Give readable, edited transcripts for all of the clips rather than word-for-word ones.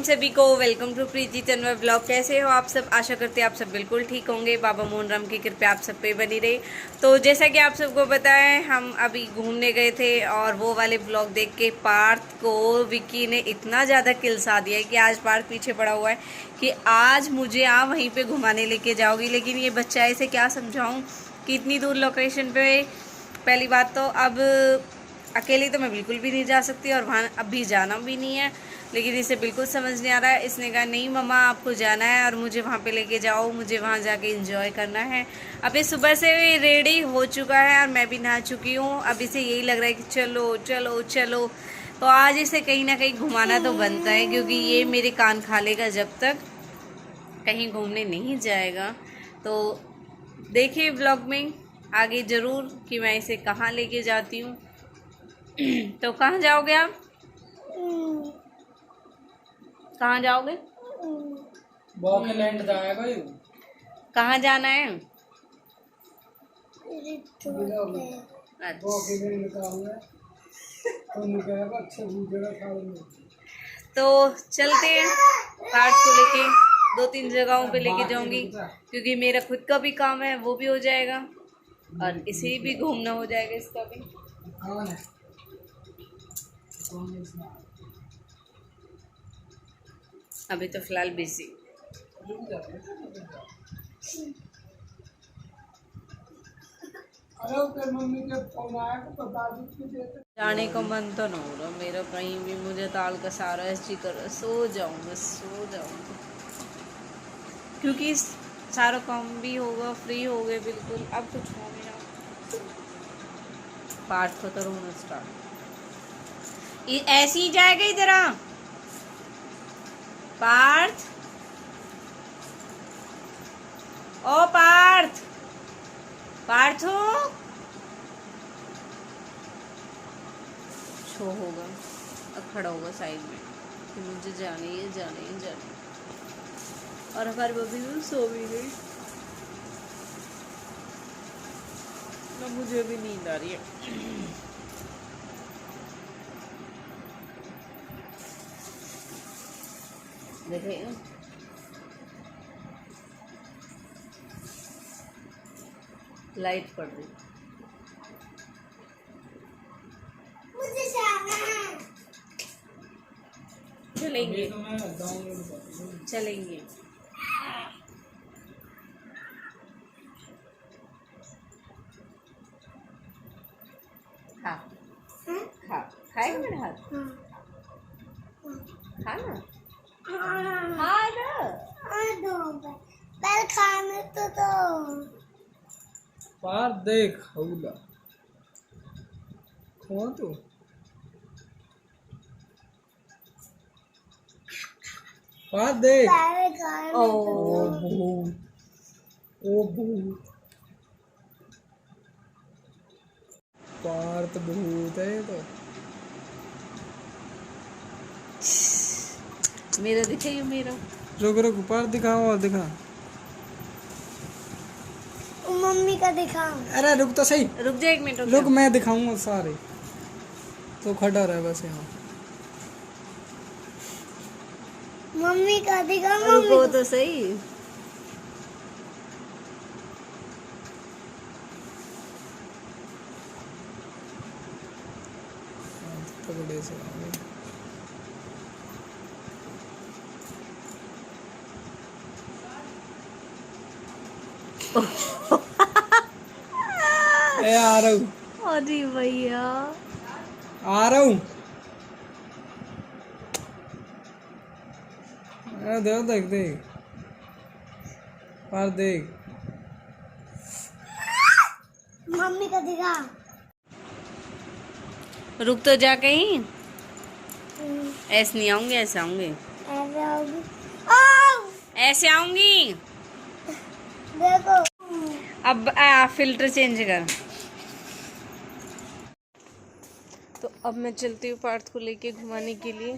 वालेकुम सभी को। Welcome to Preeti Tanwar blog. कैसे हो आप सब? आशा करते हैं आप सब बिल्कुल ठीक होंगे। बाबा मोहन राम की कृपा आप सब पे बनी रही। तो जैसा कि आप सबको पता है, हम अभी घूमने गए थे और वो वाले ब्लॉग देख के पार्थ को विक्की ने इतना ज़्यादा किलसा दिया है कि आज पार्थ पीछे पड़ा हुआ है कि आज मुझे आप वहीं पर घुमाने लेके जाओगी। लेकिन ये बच्चा ऐसे क्या समझाऊँ कि इतनी दूर लोकेशन पर पहली बात तो अब अकेली तो मैं बिल्कुल भी नहीं जा सकती और वहाँ अभी जाना भी नहीं है। लेकिन इसे बिल्कुल समझ नहीं आ रहा है। इसने कहा नहीं मम्मा आपको जाना है और मुझे वहाँ पे लेके जाओ, मुझे वहाँ जाके एंजॉय करना है। अब ये सुबह से रेडी हो चुका है और मैं भी नहा चुकी हूँ। अब इसे यही लग रहा है कि चलो चलो चलो। तो आज इसे कहीं ना कहीं घुमाना तो बनता है, क्योंकि ये मेरे कान खा लेगा जब तक कहीं घूमने नहीं जाएगा। तो देखिए ब्लॉग में आगे ज़रूर कि मैं इसे कहाँ लेके जाती हूँ। तो कहाँ जाओगे आप? कहाँ जाओगे? बॉकलैंड जाएगा यू। कहाँ जाना है? तो चलते हैं। पार्थ को लेके 2-3 जगहों पे लेके जाऊंगी, क्योंकि मेरा खुद का भी काम है, वो भी हो जाएगा और इसे भी घूमना हो जाएगा, इसका भी। अभी तो फिलहाल बिजी। जाने का मन तो न हो रहा मेरा कहीं भी। मुझे ताल का सारा ऐसी कर सो जाऊं, बस सो जाऊं, क्योंकि सारा काम भी होगा, फ्री हो गए बिल्कुल। अब कुछ हो नहीं रहा। पार्थ को तो रोना स्टार्ट ऐसे ही जाएगा इधर। पार्थ, ओ पार्थ, पार्थो शो होगा। अब खड़ा होगा साइड में कि मुझे जाने ही जाने ही जाने। और हमारी बबी भी सो भी गई ना, मुझे भी नींद आ रही है। देखिए लाइट पड़ रही। मुझे जाना है। चलेंगे चलेंगे। खा खा खाएगा मेरा हाथ? खा ना, खा ना। पहले खाने तो दो। पार देख हौला कौन तू? पार देख। ओ भूत पार तो भूत है। तो मेरा दिखाइए मेरा। रुक रुक, पार दिखाओ और दिखा। मम्मी का दिखाओ। अरे रुक तो सही, रुक जा 1 मिनट। रुक मैं दिखाऊंगा सारे। तो खड़ा रहे बस यहाँ। मम्मी का दिखाओ। रुको तो सही। तगड़े से ए आ रहा हूँ। अरे भैया आ रहा हूँ। देख देख देख पार देख। मम्मी का दिखा। रुक तो जा कहीं। ऐसे नहीं आऊंगी, ऐसे आऊंगी, ऐसे होगी। आओ ऐसे आऊंगी। देखो। अब फिल्टर चेंज कर। तो अब मैं चलती हूँ पार्थ को लेके घुमाने के लिए।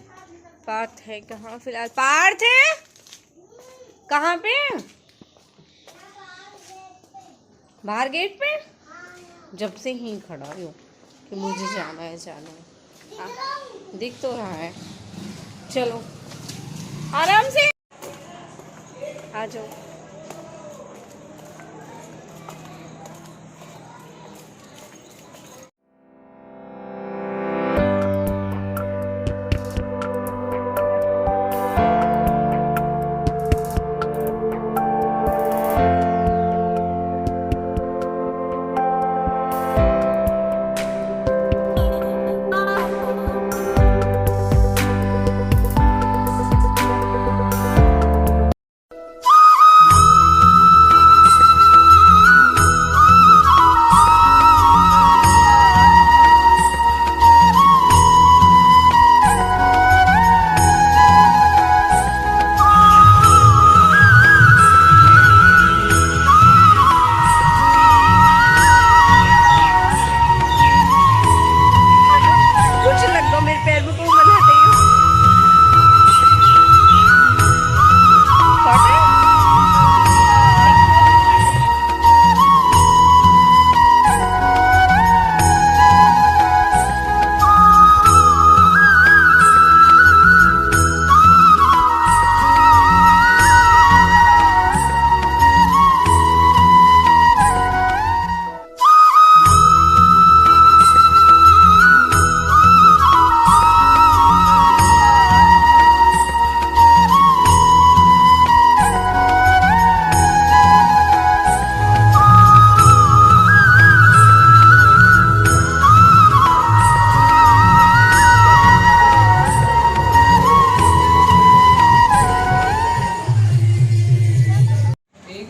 पार्थ है कहाँ फिलहाल? पार्थ है कहाँ पे? बाहर गेट पे। जब से ही खड़ा हो कि मुझे जाना है जाना है। दिख तो रहा है। चलो आराम से आ जाओ।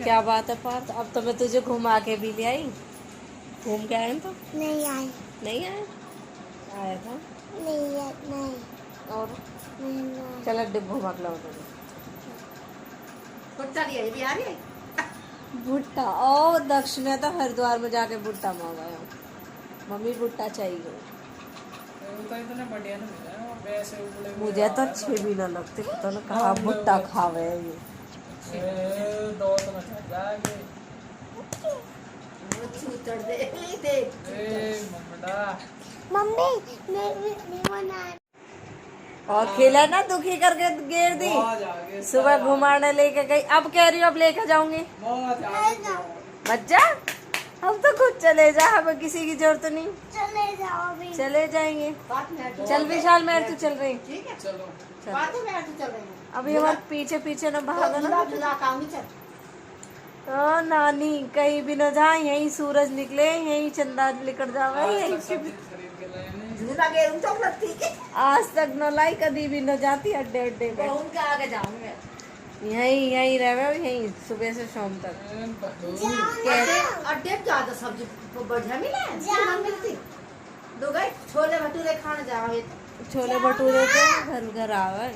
क्या बात है पार्थ, अब तो मैं तुझे घुमा के भी ले आई। घूम के आए तो नहीं आई। नहीं आए, आया था नहीं आई। नहीं और नहीं। चल अड्डे घुमा के लाओ तुझे। भुट्टा ओ दक्षिण तो हरिद्वार में जाके भुट्टा मंगाया हूँ। मम्मी भुट्टा चाहिए। इतने बढ़िया नहीं मिला और वैसे उबले मुझे तो अच्छे भी ना लगते, पता ना कहाँ भुट्टा खावे ये। दो तो ना चल जाएंगे। मम्मी मैं बना। और खिला ना दुखी करके गिर दी। सुबह घुमाने लेके गई, अब कह रही हूँ अब लेके जाऊंगी। बच्चा हम तो खुद चले जा, हमें किसी की जरूरत नहीं। चले जाओ अभी। चले जाएंगे। चल विशाल मैं तू चल रही। चलो अभी हमारे पीछे पीछे ना भागा ना। हाँ नानी कहीं भी न जाए, यही सूरज निकले यही चंदा निकल जावे यही। आज तक न लाई, कभी भी न जाती अड्डे अड्डे में। आगे जाऊंगे यही यही रहे यही सुबह से शाम तक। अड्डे ज्यादा सब्जी बढ़िया मिला मिलती। दो गए छोले भटूरे खाने जाओ। छोले भटूरे तो घर घर आवे।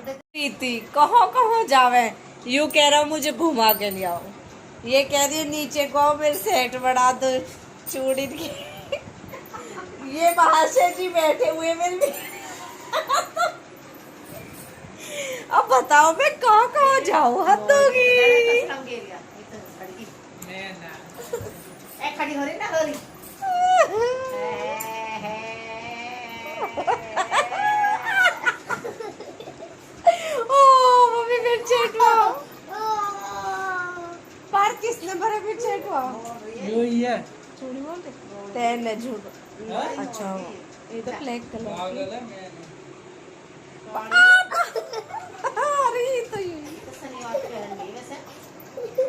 प्रीति कहाँ कहाँ जावे, यू कह रहा हूँ मुझे घुमा के ले आओ, ये कह रही है नीचे को आओ मेरे सेट बढ़ा दो चूड़ी की। ये महाशय जी बैठे हुए मेरे। अब बताओ मैं कहाँ कहाँ जाऊँ, हद होगी। खड़ी हो रही ना हो रही। ओ मम्मी फिर चेटवा पार किसने भरे फिर चेटवा यो ही है चूड़ी बोलते तैर ने झूठ। अच्छा ये तो ब्लैक कलर पागल है मैं अरे तो ये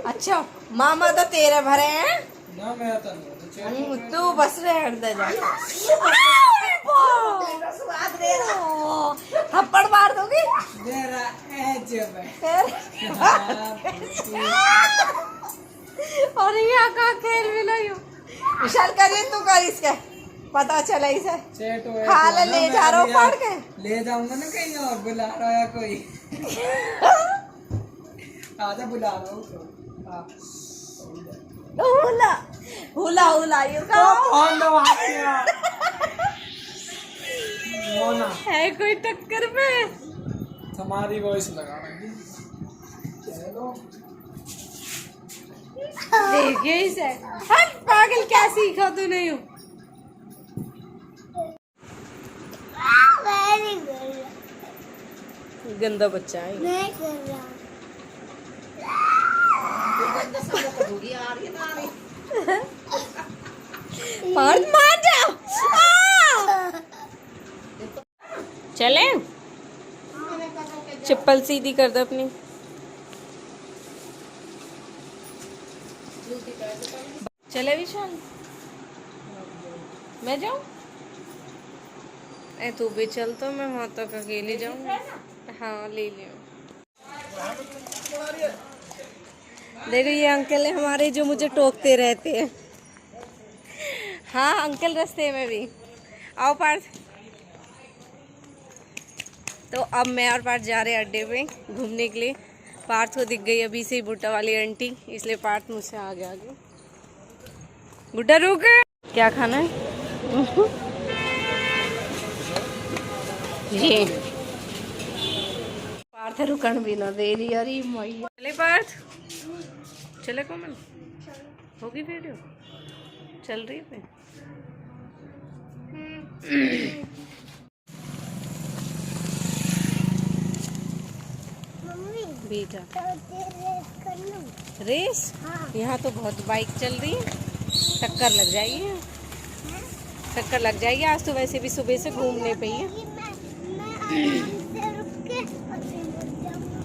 अच्छा मामा तो तेरे भरे हैं ना, मैं तो नहीं तू बस रह दे जा। थप्पड़ मार दोगी मेरा ऐजब है। फिर और यहाँ का खेल भी नहीं हूँ। विशाल करिए तू कर इसके, पता चला इसे चेट हो खा ले जा रहा हूँ पढ़ के। ले जाऊंगा ना कहीं और, बुला रहा है कोई। आजा बुला रहा हूँ तो। हाँ। हुला हुला हुला यू का है कोई टक्कर में। हमारी वॉइस लगा देखिए इसे, हट पागल क्या सीखा तू नहीं हूँ। Very good. गंदा बच्चा है। नहीं कर रहा। गंदा सालों को होगी आ रही है ना आ रही। पार्थ मार जाओ। चले चप्पल सीधी कर दो अपनी। चले विशाल मैं जाऊं? ए तू भी चल तो मैं वहां तक अकेली जाऊंगी। हाँ ले लियो। देखो ये अंकल है हमारे जो मुझे टोकते रहते हैं। हाँ अंकल रास्ते में भी आओ पार्थ। तो अब मैं और पार्थ जा रहे हैं अड्डे पे घूमने के लिए। पार्थ को दिख गई अभी से ही बुड्ढा वाली आंटी, इसलिए पार्थ मुझसे आगे आगे। बुड्ढा रुक। क्या खाना है? ये पार्थ रुकन भी ना दे रही। अरे मैया चले पार्थ चले कोमल होगी वीडियो चल रही है। मम्मी बेटा तो रेस कर लूं? रेस हाँ। यहाँ तो बहुत बाइक चल रही है, टक्कर लग जाएगी। टक्कर लग जाएगी। आज तो वैसे भी सुबह से घूमने पे ही है। मैं आराम से रुक के और फिर रुक जाऊंगा।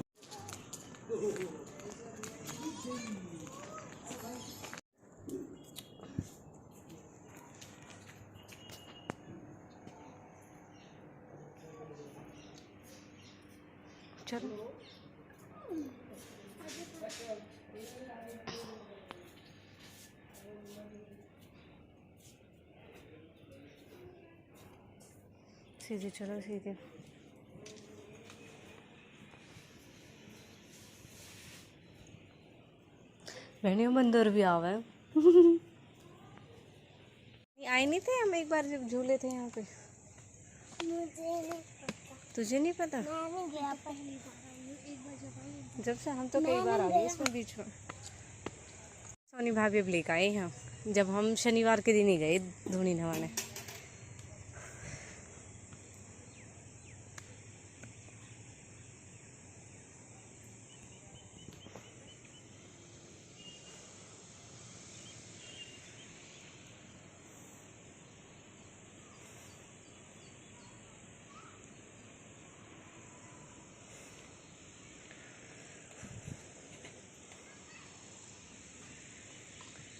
चलो सीधे चलो सीधे। बहनियों मंदिर भी आवा है। आए नहीं थे हम एक बार जब झूले थे यहाँ पे? मुझे नहीं पता। तुझे नहीं पता? मैं नहीं गया पहली बार। एक बार जब आई जब से हम तो कई बार आ गए इसमें बीच में। सोनी भाभी अब लेकर आए यहाँ, जब हम शनिवार के दिन ही गए धोनी नहाने।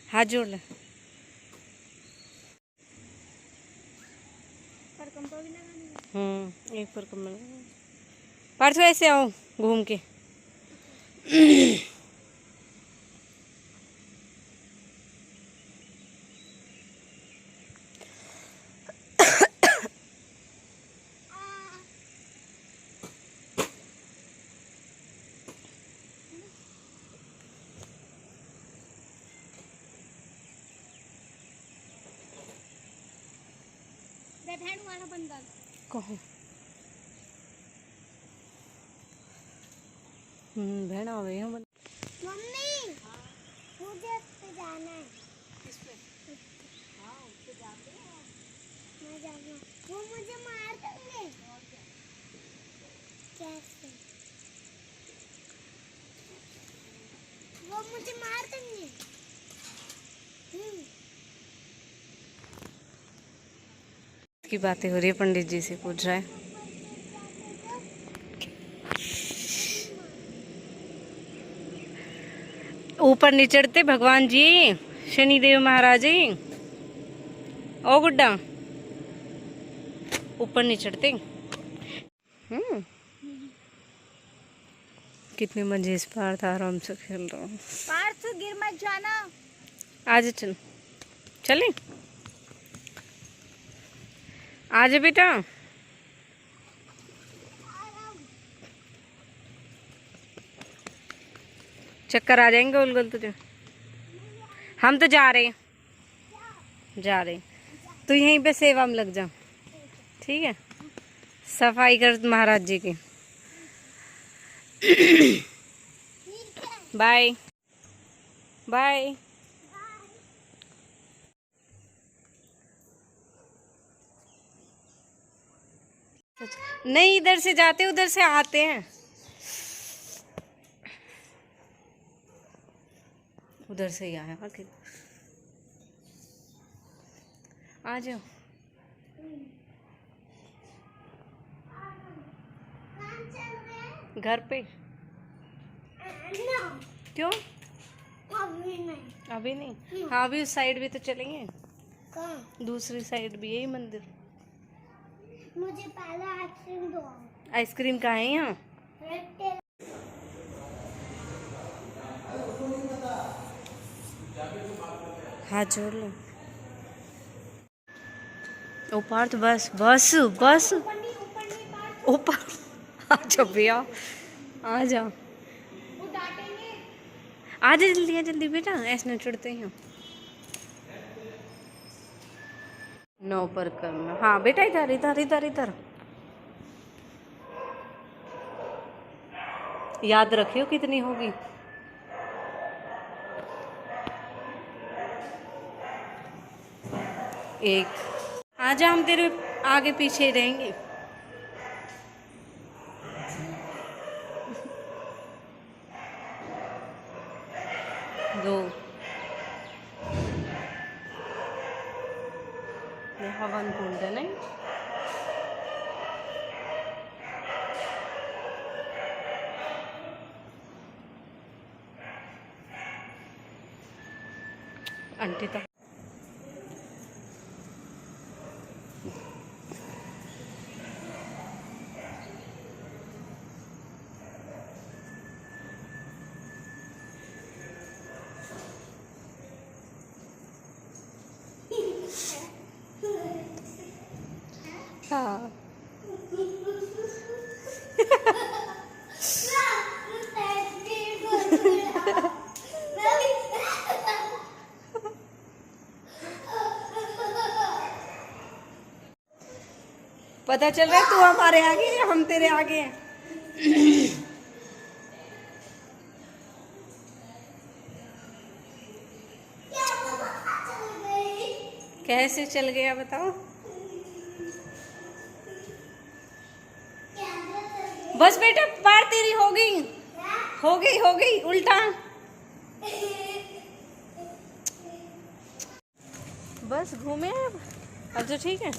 हाथ जोड़ ले। एक पर कमल परसों ऐसे आओ घूम के। वाला बंदा कहो बहन आवे हम। मम्मी मुझे उस पे जाना है। किस पे? हाँ उस पे जाते हैं। मैं जाना। वो मुझे मार देंगे। कैसे? वो मुझे मार देंगे। की बातें हो रही है, पंडित जी से पूछ रहा है। ऊपर नहीं चढ़ते भगवान जी, शनिदेव महाराज जी। ओ गुड्डा ऊपर नहीं चढ़ते। कितने मजे इस पार था, आराम से खेल रहा हूँ। पार्थ गिर मत जाना। आज चल चले आज बेटा। चक्कर आ जाएंगे गोल गोल तुझे। हम तो जा रहे तू यहीं पे सेवा में लग जा, ठीक है? सफाई कर महाराज जी की। Bye bye. नहीं, इधर से जाते उधर से आते हैं, उधर से ही आया आखिर। आ जाओ। घर पे क्यों? अभी नहीं। अभी नहीं? हाँ, अभी उस साइड भी तो चलेंगे। कहाँ? दूसरी साइड भी यही मंदिर। मुझे पहले आइसक्रीम दो। आइसक्रीम कहाँ है यहाँ? हाथ जोड़ लो। ऊपर तो बस बस बस ऊपर आ जाओ भैया, आ जाओ, आ जा जल्दी, आ जल्दी बेटा, ऐसे नहीं चढ़ते हैं। नो पर करना। हाँ बेटा, इधर इधर इधर इधर। याद रखियो कितनी होगी। एक। आजा, हम तेरे आगे पीछे ही रहेंगे। दो। ये हवन कुंड है नहीं? आंटी तो हाँ। पता चल रहा है तू हमारे आगे है, हम तेरे आगे हैं। कैसे चल गया बताओ? बस बेटा, पार तेरी हो गई, हो गई, हो गई उल्टा। बस घूमे अब तो ठीक है।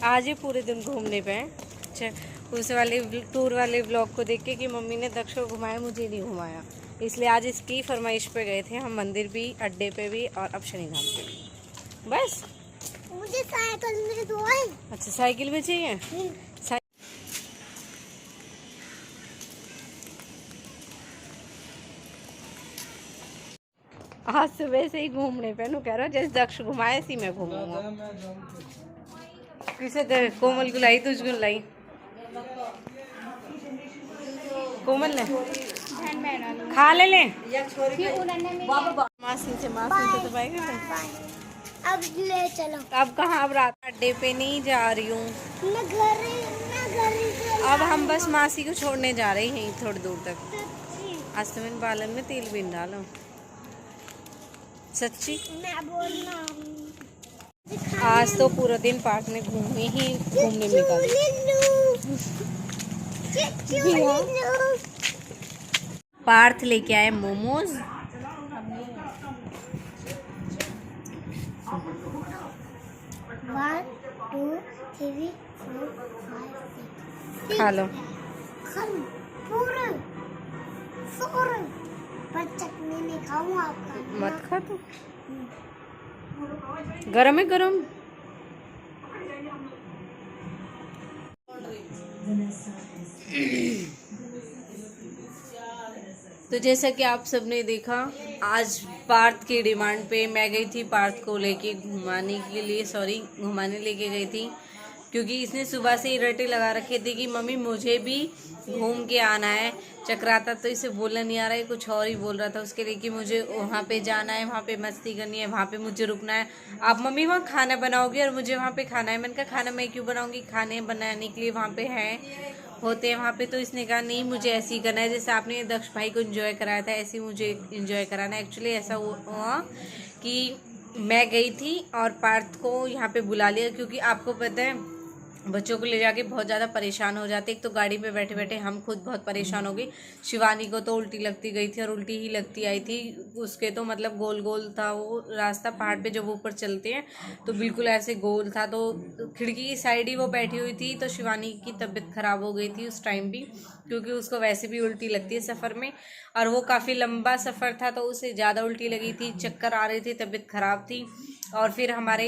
आज ही पूरे दिन घूमने पे हैं। अच्छा, उस वाले टूर वाले ब्लॉग को देख के कि मम्मी ने दक्ष को घुमाया, मुझे नहीं घुमाया, इसलिए आज इसकी फरमाइश पे गए थे हम, मंदिर भी, अड्डे पे भी और अब शनिधाम पे भी। बस मुझे साइकिल में दो। अच्छा, साइकिल में चाहिए? आज सुबह से ही घूमने पे नु कह रहा जैसे दक्ष घुमाए ऐसी मैं घूमूंगा। किसे दे? कोमल को लाई, तुझको लाई? कोमल ने खा ले मासी से तो पाएगा। अब ले चलो। अब कहाँ? अब रात अड्डे पे नहीं जा रही हूँ, मैं घर अब हम बस मासी को छोड़ने जा रहे हैं थोड़ी दूर तक। आज तो मैंने बालन में तेल भी डाला। सच्ची मैं बोलना। आज तो पूरा दिन पार्क में घूमने में निकाल। पार्थ लेके आए momos. One, two, three, four, five, six. खा लो। पूरे पर चटनी नहीं खाऊं आपका। मत खा तू, गरम है गरम। तो जैसा कि आप सबने देखा, आज पार्थ की डिमांड पे मैं गई थी पार्थ को लेके घुमाने लेके गई थी, क्योंकि इसने सुबह से ही रटे लगा रखे थे कि मम्मी मुझे भी घूम के आना है। चकराता तो इसे बोलना नहीं आ रहा है, कुछ और ही बोल रहा था उसके लिए कि मुझे वहाँ पे जाना है, वहाँ पे मस्ती करनी है, वहाँ पे मुझे रुकना है। आप मम्मी वहाँ खाना बनाओगी और मुझे वहाँ पे खाना है। मैंने कहा खाना मैं क्यों बनाऊँगी, खाने बनाने के लिए वहाँ पे होते हैं वहाँ पे। तो इसने कहा नहीं, मुझे ऐसे ही करना है, जैसे आपने दक्ष भाई को एंजॉय कराया था ऐसे ही मुझे एंजॉय कराना है। एक्चुअली ऐसा हुआ कि मैं गई थी और पार्थ को यहाँ पे बुला लिया, क्योंकि आपको पता है बच्चों को ले जाके बहुत ज़्यादा परेशान हो जाते। एक तो गाड़ी पे बैठे बैठे हम खुद बहुत परेशान हो गए। शिवानी को तो उल्टी लगती गई थी और उल्टी ही लगती आई थी। उसके तो मतलब गोल गोल था वो रास्ता, पहाड़ पे जब ऊपर चलते हैं तो बिल्कुल ऐसे गोल था। तो खिड़की की साइड ही वो बैठी हुई थी, तो शिवानी की तबीयत ख़राब हो गई थी उस टाइम भी, क्योंकि उसको वैसे भी उल्टी लगती है सफ़र में, और वो काफ़ी लंबा सफ़र था तो उसे ज़्यादा उल्टी लगी थी, चक्कर आ रही थी, तबीयत ख़राब थी। और फिर हमारे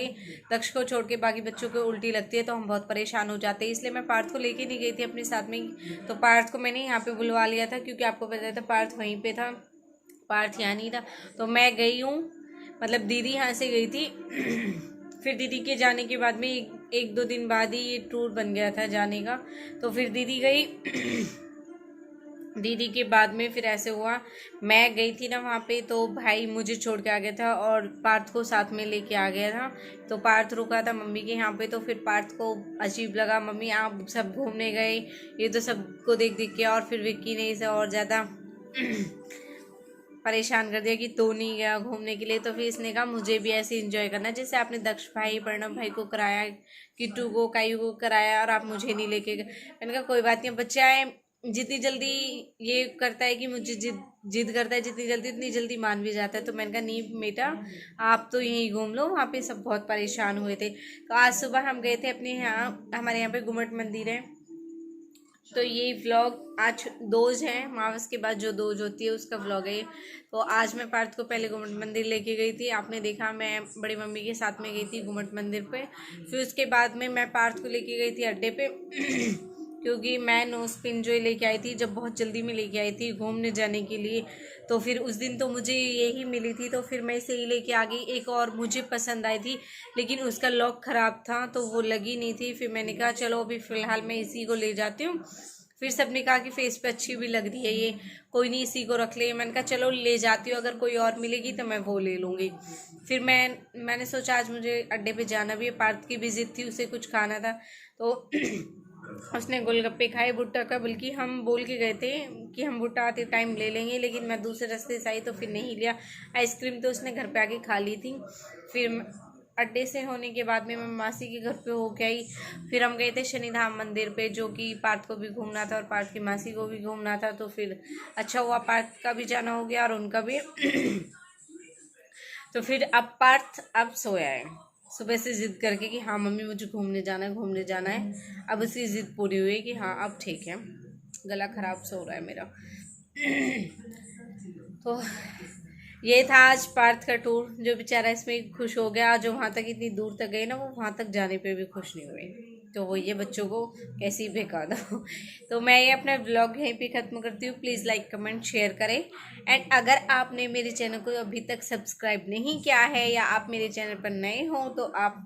दक्ष को छोड़ के बाकी बच्चों को उल्टी लगती है तो हम बहुत परेशान हो जाते हैं। इसलिए मैं पार्थ को लेके नहीं गई थी अपने साथ में, तो पार्थ को मैंने यहाँ पे बुलवा लिया था, क्योंकि आपको पता था पार्थ वहीं पे था, पार्थ यहाँ नहीं था। तो मैं गई हूँ, मतलब दीदी यहाँ से गई थी फिर दीदी के जाने के बाद में एक दो दिन बाद ही ये टूर बन गया था जाने का। तो फिर दीदी गई दीदी के बाद में फिर ऐसे हुआ, मैं गई थी ना वहाँ पे, तो भाई मुझे छोड़ के आ गया था और पार्थ को साथ में लेके आ गया था। तो पार्थ रुका था मम्मी के यहाँ पे, तो फिर पार्थ को अजीब लगा, मम्मी आप सब घूमने गए, ये तो सबको देख देख के, और फिर विक्की ने इसे और ज़्यादा परेशान कर दिया कि तो नहीं गया घूमने के लिए। तो फिर इसने कहा मुझे भी ऐसे एंजॉय करना जैसे आपने दक्ष भाई, प्रणव भाई को कराया, किट्टू को, कायू को कराया, और आप मुझे नहीं लेके गए। मैंने कहा कोई बात नहीं, बच्चा है, जितनी जल्दी ये करता है कि मुझे जिद करता है जितनी जल्दी, उतनी जल्दी मान भी जाता है। तो मैंने कहा नहीं बेटा, आप तो यहीं घूम लो, वहाँ पे सब बहुत परेशान हुए थे। तो आज सुबह हम गए थे अपने यहाँ, हमारे यहाँ पे गुम्मट मंदिर है। तो ये व्लॉग आज दोज है, मावस के बाद जो दोज होती है उसका व्लॉग है। तो आज मैं पार्थ को पहले गुम्मट मंदिर लेके गई थी, आपने देखा मैं बड़ी मम्मी के साथ में गई थी गुम्मट मंदिर पे। फिर उसके बाद में मैं पार्थ को लेके गई थी अड्डे पे क्योंकि मैं नोज पिन जो लेके आई थी, जब बहुत जल्दी में लेके आई थी घूमने जाने के लिए, तो फिर उस दिन तो मुझे यही मिली थी, तो फिर मैं इसे ही लेके आ गई। एक और मुझे पसंद आई थी लेकिन उसका लॉक ख़राब था तो वो लगी नहीं थी। फिर मैंने कहा चलो अभी फ़िलहाल मैं इसी को ले जाती हूँ। फिर सबने कहा कि फेस पे अच्छी भी लग रही है ये, कोई नहीं इसी को रख ले। मैंने कहा चलो ले जाती हूँ, अगर कोई और मिलेगी तो मैं वो ले लूँगी। फिर मैंने सोचा आज मुझे अड्डे पे जाना भी है, पार्थ की भी जिद थी, उसे कुछ खाना था। तो उसने गोलगप्पे खाए भुट्टा का, बल्कि हम बोल के गए थे कि हम भुट्टा आते टाइम ले लेंगे, लेकिन मैं दूसरे रास्ते से आई तो फिर नहीं लिया। आइसक्रीम तो उसने घर पे आके खा ली थी। फिर अड्डे से होने के बाद में मैं मासी के घर पे होके आई। फिर हम गए थे शनिधाम मंदिर पे, जो कि पार्थ को भी घूमना था और पार्थ की मासी को भी घूमना था। तो फिर अच्छा हुआ पार्थ का भी जाना हो गया और उनका भी तो फिर अब पार्थ अब सोया है सुबह से जिद करके कि हाँ मम्मी मुझे घूमने जाना है, घूमने जाना है। अब उसकी जिद पूरी हुई है कि हाँ अब ठीक है, गला ख़राब सो रहा है मेरा तो ये था आज पार्थ का टूर। जो बेचारा इसमें खुश हो गया, जो वहाँ तक इतनी दूर तक गए ना, वो वहाँ तक जाने पे भी खुश नहीं हुए। तो वो ये बच्चों को कैसे ही बेकार दो तो मैं ये अपना ब्लॉग यहीं पे ख़त्म करती हूँ। प्लीज़ लाइक कमेंट शेयर करें, एंड अगर आपने मेरे चैनल को अभी तक सब्सक्राइब नहीं किया है या आप मेरे चैनल पर नए हो तो आप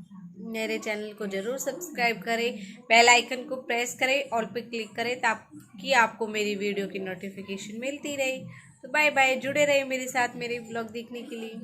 मेरे चैनल को ज़रूर सब्सक्राइब करें, बेल आइकन को प्रेस करें, ऑल पे क्लिक करें ताकि आपको मेरी वीडियो की नोटिफिकेशन मिलती रहे। तो बाय बाय, जुड़े रहे मेरे साथ मेरे ब्लॉग देखने के लिए।